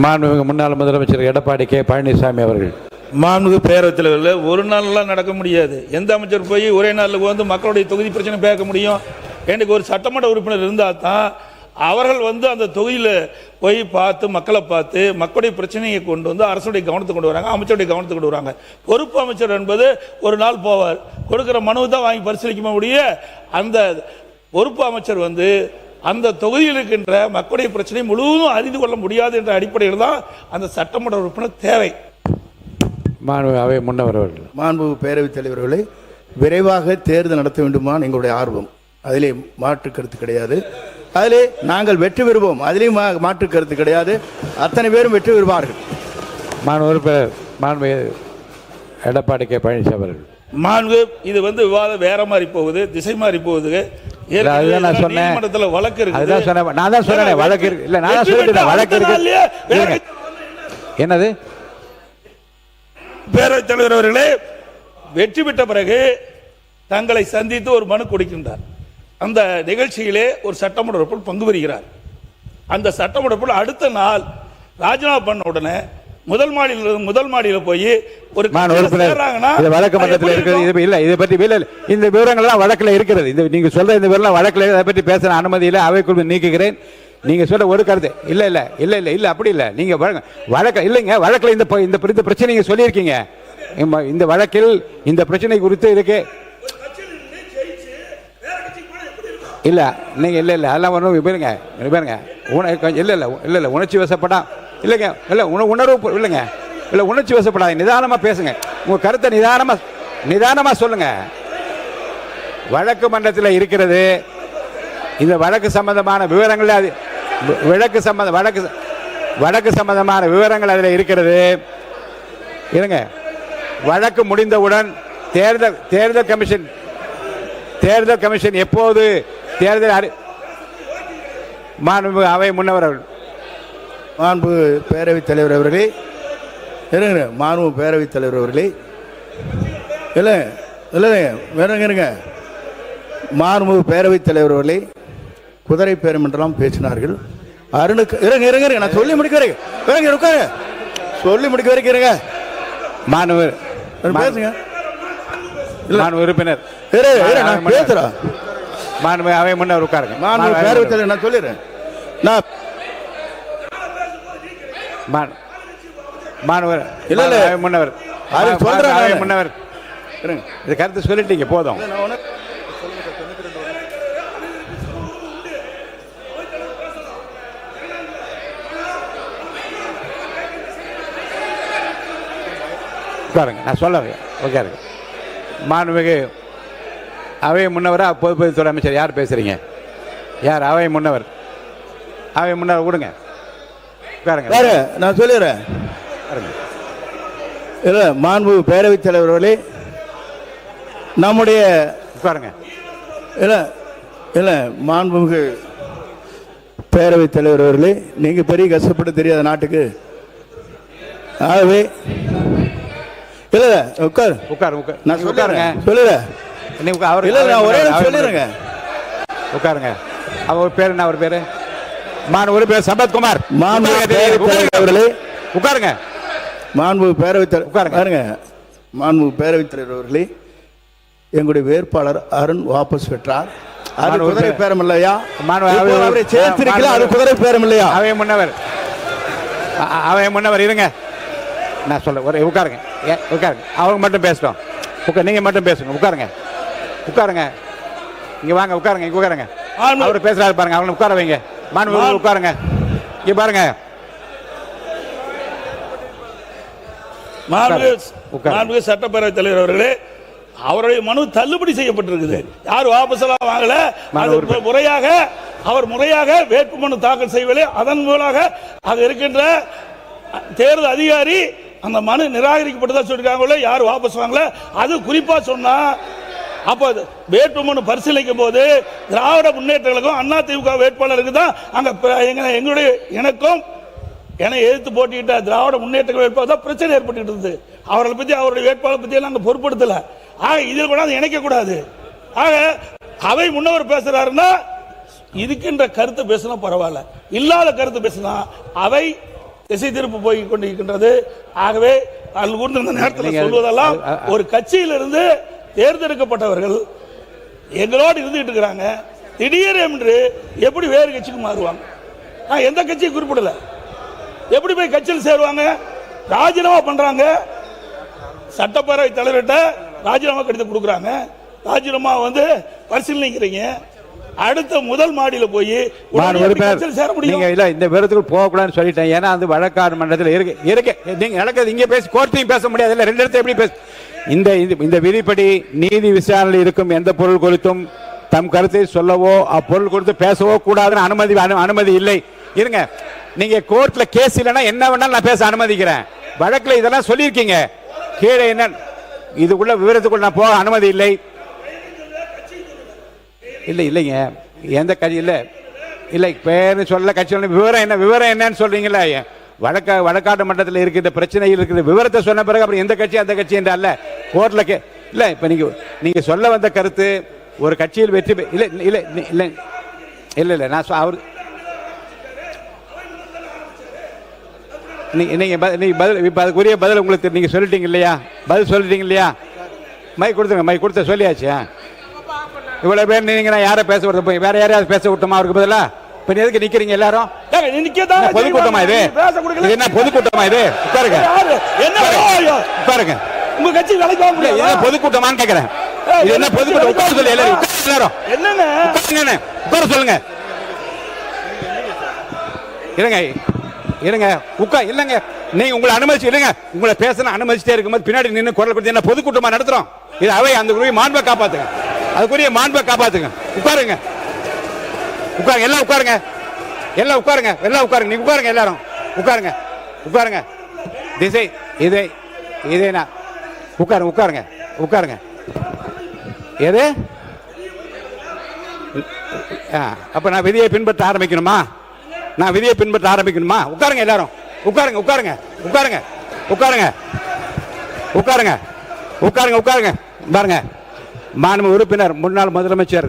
மாண்புமிகு முன்னாள் முதலமைச்சர் எடப்பாடி கே பழனிசாமி அவர்கள். மாண்புமிகு பேரவைத் தலைவர்கள் ஒரு நாள்லாம் நடக்க முடியாது. எந்த அமைச்சர் போய் ஒரே நாளில் வந்து மக்களுடைய தொகுதி பிரச்சனை பேச முடியும்? எனக்கு ஒரு சட்டமன்ற உறுப்பினர் இருந்தால் தான் அவர்கள் வந்து அந்த தொகுதியில் போய் பார்த்து மக்களை பார்த்து மக்களுடைய பிரச்சனையை கொண்டு வந்து அரசுடைய கவனத்தை கொண்டு வராங்க, அமைச்சருடைய கவனத்தை கொண்டு வராங்க. பொறுப்பு அமைச்சர் என்பது ஒரு நாள் போவார், கொடுக்குற மனுவை தான் வாங்கி பரிசீலிக்க முடிய. அந்த பொறுப்பு அமைச்சர் வந்து அந்த தொகுதியில் இருக்கின்ற மக்களுடைய பிரச்சனை முழுவதும் அறிந்து கொள்ள முடியாது என்ற அடிப்படையில் தான் அந்த சட்டமன்ற உறுப்பினர் தேவை. மாண்புமிகு அவை முன்னவர் அவர்கள். மாண்புமிகு பேரவைத் தலைவர்களை விரைவாக தேர்தல் நடத்த வேண்டுமான் எங்களுடைய ஆர்வம். அதிலே மாற்று கருத்து கிடையாது. அதிலே நாங்கள் வெற்றி பெறுவோம், அதிலேயும் மாற்று கருத்து கிடையாது. அத்தனை பேரும் வெற்றி பெறுவார்கள். மாண்புமிகு எடப்பாடி கே பழனிசாமி அவர்கள். மாண்பு இது வந்து விவாதம் வேற மாதிரி போகுது, திசை மாதிரி போகுது. வழக்கு இருக்கு. என்னது? பேரவைத் தலைவர் அவர்களே வெற்றி பெற்ற பிறகு தங்களை சந்தித்து ஒரு மனு கொடுக்கின்றார். அந்த நிகழ்ச்சியிலே ஒரு சட்டமன்ற உறுப்பினர் பங்கு பெறுகிறார். அந்த சட்டமன்ற உறுப்பினர் அடுத்த நாள் ராஜினாமா பண்ண உடனே முதல் மாடியில் போய் ஒரு வழக்கு மன்றத்தில் இருக்கிறது. இல்ல இதை பற்றி இந்த விவரங்கள் எல்லாம் வழக்கில் இருக்கிறது. இந்த நீங்க சொல்ற இந்த விவரம் வழக்கில் அதை பற்றி பேச அனுமதி இல்லை, அவைக்குள் நீக்குகிறேன். நீங்க சொல்ற ஒரு கருத்து இல்ல இல்ல இல்ல இல்ல இல்ல அப்படி இல்ல. நீங்க வழக்கு இல்லைங்க, வழக்கில் இந்த பிரச்சனை நீங்க சொல்லியிருக்கீங்க. இந்த வழக்கில் இந்த பிரச்சனை குறித்து இருக்கு. இல்ல நீங்க இல்ல இல்ல அதெல்லாம் ஒன்றும் பாருங்க இல்ல இல்ல இல்ல இல்ல உணர்ச்சி வசப்படா இல்லைங்க, இல்லை உணர்வு இல்லைங்க, இல்லை உணர்ச்சி வசப்படாது. நிதானமாக பேசுங்க, உங்கள் கருத்தை நிதானமாக சொல்லுங்க. வழக்கு மன்றத்தில் இருக்கிறது. இந்த வழக்கு சம்பந்தமான விவரங்கள் அது வழக்கு சம்பந்தமான விவரங்கள் அதில் இருக்கிறது. இருங்க, வழக்கு முடிந்தவுடன் தேர்தல் கமிஷன் எப்போது தேர்தல் மாண்புமிகு அவை முன்னவர் அவர்கள். மாண்பு பேரவைத் தலைவர் அவர்களே, இருங்க. மாண்பு பேரவைத் தலைவர் அவர்களே, இல்லை இல்லை வேறங்க. மாண்பு பேரவைத் தலைவர் அவர்களே குதிரை பேரம் என்றெல்லாம் பேசினார்கள். அருணுக்கு இருங்க நான் சொல்லி முடிக்க வரைக்கும் உட்காரு, சொல்லி முடிக்க வரைக்கும் இருங்க. மாண்பு பேசுங்க. மாண்பு உறுப்பினர் நான் பேசுறேன். மாண்பு அவை முன்னவர் உட்காருங்க. மாண்பு பேரவைத் தலைவர் நான் சொல்லிடுறேன். நான் மாணவர் இல்ல இல்ல முன்னவர் முன்னவர் இது கருத்து சொல்லிட்டீங்க போதும். உட்காருங்க, நான் சொல்ல உட்காருங்க. மாண்புமிகு அவை முன்னவரா பொதுப்பணித்துறை அமைச்சர் யார் பேசுறீங்க? யார்? அவை முன்னவர் கொடுங்க. நான் சொல்லிடுறேன். இல்லை மாண்பு பேரவைத் தலைவர் அவர்களே, நம்முடைய உட்காருங்க. இல்லை இல்லை மாண்புமிகு பேரவைத் தலைவர் அவர்களே, நீங்க பெரிய கஷ்டப்பட்டு தெரியாத நாட்டுக்கு. ஆகவே இல்லை உட்காரு நான் சொல்லுறேன். இல்லை நான் ஒரே சொல்லிடுறேங்க. உட்காருங்க. அவர் பேர் என்ன? அவர் பேரு ஒரு பேர் சம்பத்குமார். அவர்களே உட்காருங்க. மாண்பு பேரவைத் தலைவர் மாண்பு பேரவைத் தலைவர் அவர்களே, எங்களுடைய வேட்பாளர் அருண் வாபஸ் பெற்றார். அது குதிரை பேரம் இல்லையா? அவரை சேர்த்திருக்கல, அது குதிரை பேரம் இல்லையா? அவை முன்னவர் இருங்க, நான் சொல்ல ஒரு உட்காருங்க. அவங்க மட்டும் பேசட்டும். நீங்க மட்டும் பேசுங்க. உட்காருங்க. இங்க வாங்க, உட்காருங்க. அவர் பேசுறாரு பாருங்க, அவங்க உட்கார வைங்க. மாண்பு உட்காருங்க. இங்க பாருங்க. மாண்புமிகு சட்டப்பேரவைத் தலைவர் அவர்களே, அவருடைய மனு தள்ளுபடி செய்யப்பட்டிருக்குது. யார் வாபஸ் எல்லாம் வாங்கல. அவர் முறையாக வேட்புமனு தாக்கல் செய்யவில்லை. அதன் மூலமாக அங்க இருக்கின்ற தேர்தல் அதிகாரி அந்த மனு நிராகரிக்கப்பட்டதா சொல்லிருக்காங்களோ, யார் வாபஸ் வாங்கல. அது குறிப்பா சொன்னா அப்ப வேட்புமனு பரிசீலிக்கும் போது திராவிட முன்னேற்ற கழகம் அதிமுக வேட்பாளருக்கு தான் அங்க எனக்கும் எதிர்த்து போட்டியிட்ட திராவிட முன்னேற்ற வேட்பாளர் தான் பிரச்சனை ஏற்பட்டு இருந்தது. அவர்களை பத்தி அவருடைய வேட்பாளர் பத்தி எல்லாம் பொருட்படுத்தல. ஆக இதில் கூட இணைக்க கூடாது. ஆக அவை முன்னவர் பேசுறாருன்னா இதுக்கின்ற கருத்து பேசினா பரவாயில்ல, இல்லாத கருத்து பேசினா அவை திசை திருப்பு போய் கொண்டிருக்கின்றது. ஆகவே அதில் கூர்ந்து இந்த நேரத்தில் சொல்வதெல்லாம் ஒரு கட்சியிலிருந்து தேர்ந்தெடுக்கப்பட்டவர்கள் எங்களோடு இருந்துகிட்டு இருக்கிறாங்க, திடீர் என்று எப்படி வேறு கட்சிக்கு மாறுவாங்க? நான் எந்த கட்சியை குறிப்பிடல, எப்படி போய் கட்சியில் சேருவாங்க? ராஜினாமா பண்றாங்க, சட்டப்பேரவை தலைவர்கிட்ட ராஜினாமா கடிதம் கொடுக்குறாங்க, ராஜினாமா பரிசீலனைக்கிறீங்க, அடுத்த முதல் மாடியில போய் சேர முடியும். இல்ல இந்த விவரத்துக்கு போகக்கூடாதுன்னு சொல்லிட்டேன். ஏன்னா அந்த வழக்காடு மன்றத்தில் இருக்கு நீங்க நடக்கிறது இங்க பேசி கோர்ட்டையும் பேச முடியாது. இல்ல ரெண்டு இடத்துல எப்படி பேச இந்த விதிப்படி நீதி விசாரணையில் இருக்கும் எந்த பொருள் குறித்தும் தம் கருத்தை சொல்லவோ அப்பொருள் குறித்து பேசவோ கூடாதுன்னு அனுமதி இல்லை. இருங்க, நீங்க கோர்ட்ல கேஸ் இல்லைன்னா என்ன வேணாலும் நான் பேச அனுமதிக்கிறேன். வழக்குல இதெல்லாம் சொல்லியிருக்கீங்க, கீழே என்ன இதுக்குள்ள விவரத்துக்குள்ள நான் போக அனுமதி இல்லை. இல்லைங்க, எந்த கட்சி இல்லை பேரு சொல்ல கட்சி விவரம் என்னன்னு சொல்றீங்களா? வழக்காட்டு மன்றத்தில் இருக்கிற பிரச்சனையில் இருக்கிற விவரத்தை சொன்ன பிறகு அப்புறம் எந்த கட்சி அந்த கட்சி என்ற அல்ல கோர்ட்ல இல்ல. இப்ப நீங்க சொல்ல வந்த கருத்து ஒரு கட்சியில் வெற்றி இல்ல நான் அவர் நீங்க அதுக்குரிய பதில் உங்களுக்கு நீங்க சொல்லிட்டீங்க இல்லையா? பதில் சொல்லிட்டீங்க இல்லையா? மை கொடுத்த சொல்லியாச்சு. இவ்வளவு பேர் நீங்க யாரை பேச விட வேற யாரையாவது பேச விட்டோமா அவருக்கு பதிலா? இப்ப எதுக்கு நிக்கிறீங்க எல்லாரும்? பொதுக்கூட்டமா இது? என்ன பொதுக்கூட்டமா இது? உட்காருங்க உட்காருங்க. உங்க கட்சி பொதுக்கூட்டமான்னு கேக்குறேன். இது என்ன பொதுக்கூட்டம்? உட்கார சொல்லி எல்லாரும் என்னன்னு உட்கார சொல்லுங்க. இருங்க இல்லங்க, நீங்க உங்களை அனுமதிச்சு இல்லங்க, உங்களை பேசணும் அனுமதிச்சுட்டே இருக்கும்போது பின்னாடி நின்று குரல் கொடுத்து என்ன பொதுக்கூட்டமா நடத்துறோம்? இது அவை அந்த மாண்பை காப்பாத்துங்க, அதுக்குரிய மாண்பை காப்பாத்துங்க. உட்காருங்க எல்லாம் உட்காருங்க, நீங்க உட்காருங்க, எல்லாரும் உட்காருங்க. திசை இதே உட்காருங்க. எது அப்ப நான் விதியை பின்பற்ற ஆரம்பிக்கணுமா? உட்காருங்க எல்லாரும், உட்காருங்க. பாருங்க, மாண்பு உறுப்பினர் முன்னாள் முதலமைச்சர்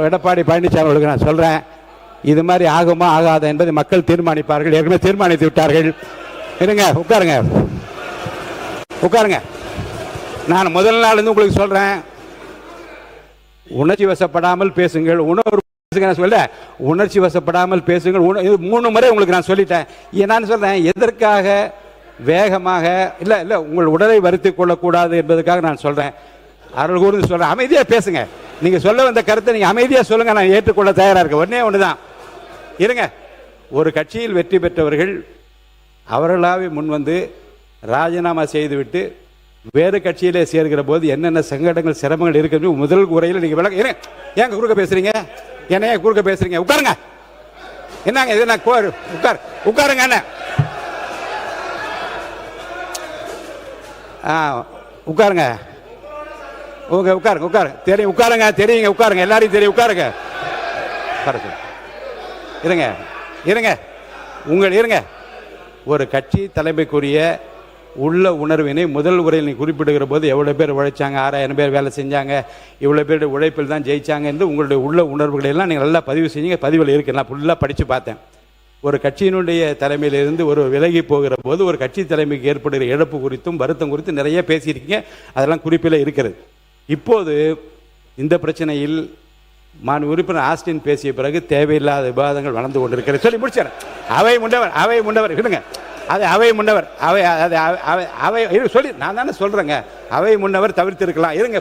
எடப்பாடி பழனிசாமி அவர்களுக்கு நான் சொல்றேன், இது மாதிரி ஆகுமா ஆகாத என்பதை மக்கள் தீர்மானிப்பார்கள். ஏற்கனவே தீர்மானித்து விட்டார்கள். இருங்க, உட்காருங்க. நான் முதல் நாள் இருந்து உங்களுக்கு சொல்றேன், உணர்ச்சி வசப்படாமல் பேசுங்கள். உணர்ச்சி வசப்படாமல் பேசுங்கள். இது 3 முறை உங்களுக்கு நான் சொல்லிட்டேன். நான் சொல்றேன், எதற்காக வேகமாக இல்ல உங்கள் உடலை வருத்திக் கொள்ளக்கூடாது என்பதற்காக நான் சொல்றேன். அருள் கூர்ந்து சொல்றேன், அமைதியா பேசுங்க. நீங்க சொல்ல வந்த கருத்தை நீங்க அமைதியா சொல்லுங்க, நான் ஏற்றுக்கொள்ள தயாரா இருக்கேன். ஒண்ணுதான். இருங்க, ஒரு கட்சியில் வெற்றி பெற்றவர்கள் அவர்களாவே முன்வந்து ராஜினாமா செய்துவிட்டு வேறு கட்சியிலே சேர்கிற போது என்னென்ன சங்கடங்கள் சிரமங்கள் இருக்கு முதல் உரையில் நீங்க விளக்க. ஏங்க குறுக்க பேசுறீங்க? என்ன குறுக்க பேசுறீங்க? உட்காருங்க. என்னங்க இது? உட்காருங்க. என்ன உட்காருங்க. உட்காருங்க. தெரியும், தெரியுங்க. உட்காருங்க, எல்லாரையும் தெரியும். உட்காருங்க. இருங்க. ஒரு கட்சி தலைமைக்குரிய உள்ள உணர்வினை முதல் உரையில் நீ குறிப்பிடுகிற போது எவ்வளவு பேர் உழைச்சாங்க, 6000 பேர் வேலை செஞ்சாங்க, இவ்வளவு பேருடைய உழைப்பில் தான் ஜெயிச்சாங்க என்று உங்களுடைய உள்ள உணர்வுகளை எல்லாம் நீங்கள் நல்லா பதிவு செஞ்சீங்க. பதிவில் இருக்கு, நான் ஃபுல்லாக படித்து பார்த்தேன். ஒரு கட்சியினுடைய தலைமையிலிருந்து ஒரு விலகி போகிற போது ஒரு கட்சி தலைமைக்கு ஏற்படுகிற இழப்பு குறித்தும் வருத்தம் குறித்தும் நிறைய பேசியிருக்கீங்க. அதெல்லாம் குறிப்பில் இருக்கிறது. இப்போது இந்த பிரச்சனையில் உறுப்பினர் ஆஸ்டின் பேசிய பிறகு தேவையில்லாத விவாதங்கள் வளர்ந்து கொண்டிருக்கிறது. சொல்லி முடிச்சார். அவை முன்னவர் விடுங்க. அது அவை முன்னவர் சொல்லி நான் தானே சொல்றேங்க. அவை முன்னவர் தவிர்த்திருக்கலாம். இருங்க.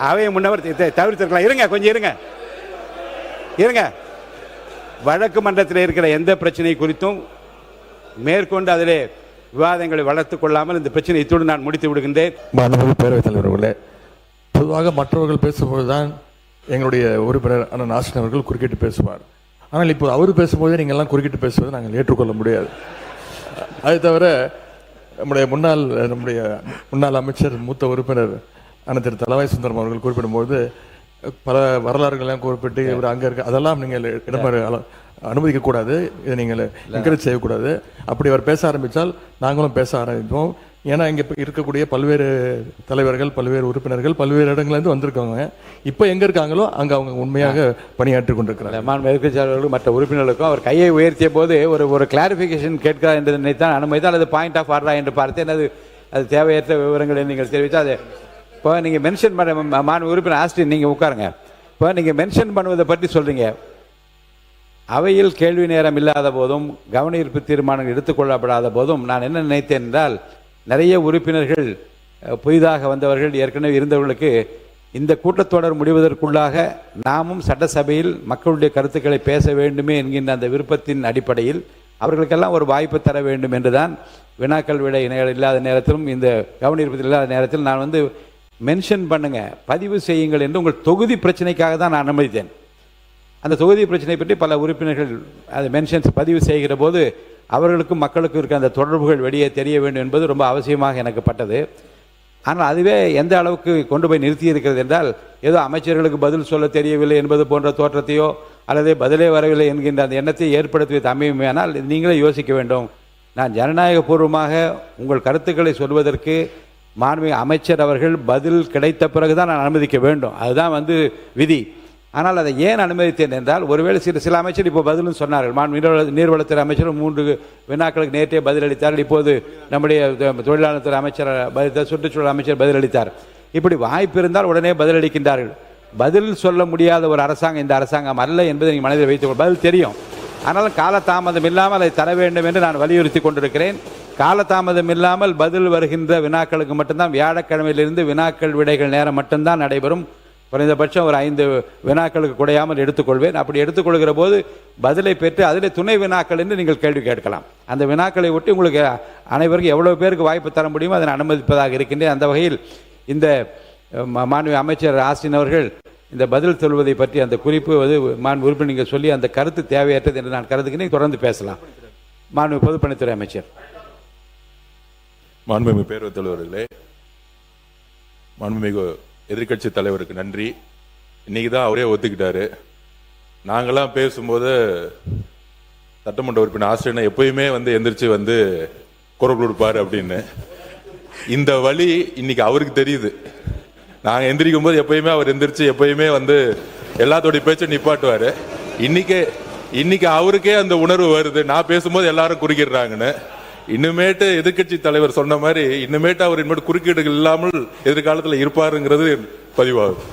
அவை முன்னவர் தவிர்த்திருக்கலாம். கொஞ்சம் இருங்க. வழக்கு மன்றத்தில் இருக்கிற எந்த பிரச்சனை குறித்தும் மேற்கொண்டு அதிலே விவாதங்களை வளர்த்துக் கொள்ளாமல் இந்த பிரச்சனை இத்துடன் நான் முடித்து விடுகின்றேன். மாண்புமிகு பேரவைத் தலைவர்களே, பொதுவாக மற்றவர்கள் பேசும்போதுதான் எங்களுடைய உறுப்பினர் அண்ணன் ஆஸ்டின் அவர்கள் குறுக்கிட்டு பேசுவார். ஆனால் இப்போ அவர் பேசும்போதே நீங்கள் எல்லாம் குறுக்கிட்டு பேசுவதை நாங்கள் ஏற்றுக்கொள்ள முடியாது. அது தவிர நம்முடைய முன்னாள் அமைச்சர் மூத்த உறுப்பினர் அண்ணன் திரு தளவாய் சுந்தரம் அவர்கள் குறிப்பிடும்போது பல வரலாறுகள்லாம் குறிப்பிட்டு இவர் அங்கே இருக்க அதெல்லாம் நீங்கள் இடமாறு அனுமதிக்கக்கூடாது, இதை நீங்கள் என்கரேஜ் செய்யக்கூடாது. அப்படி அவர் பேச ஆரம்பித்தால் நாங்களும் பேச ஆரம்பிப்போம். ஏன்னா இங்கே இருக்கக்கூடிய பல்வேறு தலைவர்கள், பல்வேறு உறுப்பினர்கள் பல்வேறு இடங்கள்லேருந்து வந்திருக்காங்க. இப்போ எங்கே இருக்காங்களோ அங்கே அவங்க உண்மையாக பணியாற்றி கொண்டிருக்கிறாங்க. மாண்பு எதிர்க்கட்சியாளர்களுக்கும் மற்ற உறுப்பினர்களுக்கும் அவர் கையை உயர்த்திய போது ஒரு கிளாரிஃபிகேஷன் கேட்கிறார் என்று நினைத்தான் அனுமதித்தால் அல்லது பாயிண்ட் ஆஃப் ஆர்டரா என்று பார்த்தேன். அது தேவையற்ற விவரங்களை நீங்கள் தெரிவித்தால் அது இப்போ நீங்கள் மென்ஷன் பண்ண மாண்பு உறுப்பினர் ஆஸ்டின் நீங்கள் உட்காருங்க. இப்போ நீங்கள் மென்ஷன் பண்ணுவதை பற்றி சொல்கிறீங்க. அவையில் கேள்வி நேரம் இல்லாத போதும் கவனஈர்ப்பு தீர்மானங்கள் எடுத்துக்கொள்ளப்படாத போதும் நான் என்ன நினைத்தேன் என்றால், நிறைய உறுப்பினர்கள் புதிதாக வந்தவர்கள் ஏற்கனவே இருந்தவர்களுக்கு இந்த கூட்டத்தொடர் முடிவதற்குள்ளாக நாமும் சட்டசபையில் மக்களுடைய கருத்துக்களை பேச வேண்டுமே என்கின்ற அந்த விருப்பத்தின் அடிப்படையில் அவர்களுக்கெல்லாம் ஒரு வாய்ப்பு தர வேண்டும் என்றுதான் வினாக்கள் விடை இல்லாத நேரத்திலும் இந்த கவனஈர்ப்பத்தில் இல்லாத நேரத்தில் நான் மென்ஷன் பண்ணுங்க, பதிவு செய்யுங்கள் என்று உங்கள் தொகுதி பிரச்சனைக்காக தான் நான் அனுமதித்தேன். அந்த தொகுதி பிரச்சனை பற்றி பல உறுப்பினர்கள் அது மென்ஷன்ஸ் பதிவு செய்கிற போது அவர்களுக்கும் மக்களுக்கும் இருக்க அந்த தொடர்புகள் வெளியே தெரிய வேண்டும் என்பது ரொம்ப அவசியமாக எனக்கு பட்டது. ஆனால் அதுவே எந்த அளவுக்கு கொண்டு போய் நிறுத்தி இருக்கிறது என்றால், ஏதோ அமைச்சர்களுக்கு பதில் சொல்ல தெரியவில்லை என்பது போன்ற தோற்றத்தையோ அல்லது பதிலே வரவில்லை என்கின்ற அந்த எண்ணத்தை ஏற்படுத்தி அமையுமேனால் நீங்களே யோசிக்க வேண்டும். நான் ஜனநாயக பூர்வமாக உங்கள் கருத்துக்களை சொல்வதற்கு மாண்புமிகு அமைச்சர் அவர்கள் பதில் கிடைத்த பிறகுதான் நான் அனுமதிக்க வேண்டும். அதுதான் விதி. ஆனால் அதை ஏன் அனுமதித்தேன் என்றால், ஒருவேளை சில அமைச்சர் இப்போ பதிலும் சொன்னார்கள். நீர்வளத்துறை அமைச்சர் 3 வினாக்களுக்கு நேற்றே பதிலளித்தார்கள். இப்போது நம்முடைய தொழிலாளர் துறை அமைச்சர் சுற்றுச்சூழல் அமைச்சர் பதிலளித்தார். இப்படி வாய்ப்பு இருந்தால் உடனே பதிலளிக்கின்றார்கள். பதில் சொல்ல முடியாத ஒரு அரசாங்கம் இந்த அரசாங்கம் அல்ல என்பதை நீங்கள் மனதில் வைத்துக்கொள். பதில் தெரியும், ஆனாலும் காலதாமதம் இல்லாமல் அதை தர வேண்டும் என்று நான் வலியுறுத்தி கொண்டிருக்கிறேன். காலதாமதம் இல்லாமல் பதில் வருகின்ற வினாக்களுக்கு மட்டும்தான் வியாழக்கிழமையிலிருந்து வினாக்கள் விடைகள் நேரம் மட்டும்தான் நடைபெறும். குறைந்தபட்சம் ஒரு 5 வினாக்களுக்கு குறையாமல் எடுத்துக்கொள்வேன். அப்படி எடுத்துக்கொள்கிற போது பதிலை பெற்று அதில் துணை வினாக்கள் என்று நீங்கள் கேள்வி கேட்கலாம். அந்த வினாக்களை ஒட்டி உங்களுக்கு அனைவருக்கும் எவ்வளவு பேருக்கு வாய்ப்பு தர முடியுமோ அதை அனுமதிப்பதாக இருக்கின்றேன். அந்த வகையில் இந்த மாண்புமிகு அமைச்சர் ஆஸ்டின் அவர்கள் இந்த பதில் சொல்வதை பற்றி அந்த குறிப்பு மாண்பு உறுப்பினர் நீங்கள் சொல்லி அந்த கருத்து தேவையற்றது என்று நான் கருதுகிறேன். தொடர்ந்து பேசலாம். மாண்புமிகு பொதுப்பணித்துறை அமைச்சர். மாண்புமிகு பேரவைத் தலைவர்களே, மாண்புமிகு எதிர்க்கட்சி தலைவருக்கு நன்றி. இன்னைக்கு தான் அவரே ஒத்துக்கிட்டாரு. நாங்களாம் பேசும்போது சட்டமன்ற உறுப்பினர் ஆசிரியனை எப்பயுமே எந்திரிச்சு குரல் கொடுப்பாரு அப்படின்னு. இந்த வழி இன்னைக்கு அவருக்கு தெரியுது. நாங்கள் எந்திரிக்கும் போது எப்பயுமே அவர் எந்திரிச்சு எப்பயுமே எல்லாத்தோடைய பேச்சை நிப்பாட்டுவாரு. இன்னைக்கு அவருக்கே அந்த உணர்வு வருது, நான் பேசும்போது எல்லாரும் குறுக்கிடுறாங்கன்னு. இன்னுமேட்டு எதிர்கட்சி தலைவர் சொன்ன மாதிரி இன்னுமேட்டு அவர் இனிமேட்டு குறுக்கீடுகள் இல்லாமல் எதிர்காலத்தில் இருப்பாருங்கிறது பதிவாகுது.